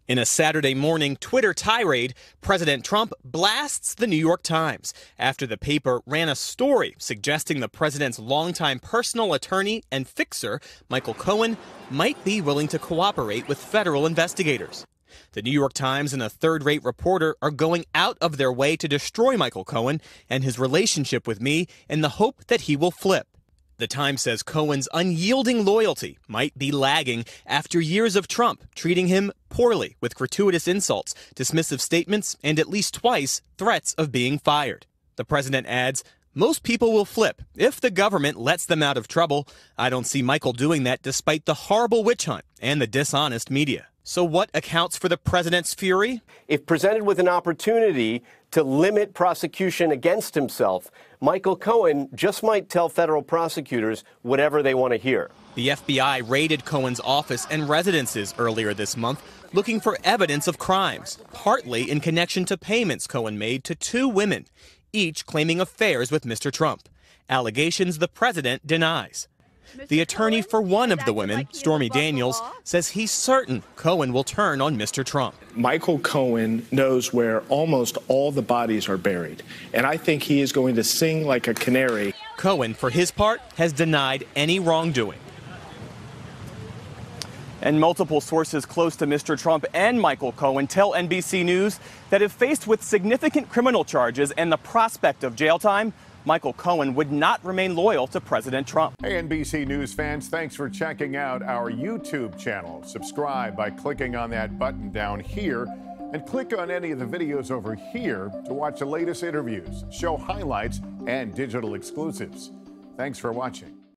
In a Saturday morning Twitter tirade, President Trump blasts the New York Times after the paper ran a story suggesting the president's longtime personal attorney and fixer, Michael Cohen, might be willing to cooperate with federal investigators. The New York Times and a third-rate reporter are going out of their way to destroy Michael Cohen and his relationship with me in the hope that he will flip. The Times says Cohen's unyielding loyalty might be lagging after years of Trump treating him poorly with gratuitous insults, dismissive statements, and at least twice threats of being fired. The president adds, "Most people will flip if the government lets them out of trouble. I don't see Michael doing that despite the horrible witch hunt and the dishonest media." So what accounts for the president's fury? If presented with an opportunity to limit prosecution against himself, Michael Cohen just might tell federal prosecutors whatever they want to hear. The FBI raided Cohen's office and residences earlier this month, looking for evidence of crimes, partly in connection to payments Cohen made to two women, each claiming affairs with Mr. Trump. Allegations the president denies. The attorney for one of the women, Stormy Daniels, says he's certain Cohen will turn on Mr. Trump. Michael Cohen knows where almost all the bodies are buried, and I think he is going to sing like a canary. Cohen, for his part, has denied any wrongdoing. And multiple sources close to Mr. Trump and Michael Cohen tell NBC News that if faced with significant criminal charges and the prospect of jail time, Michael Cohen would not remain loyal to President Trump. Hey, NBC News fans, thanks for checking out our YouTube channel. Subscribe by clicking on that button down here and click on any of the videos over here to watch the latest interviews, show highlights, and digital exclusives. Thanks for watching.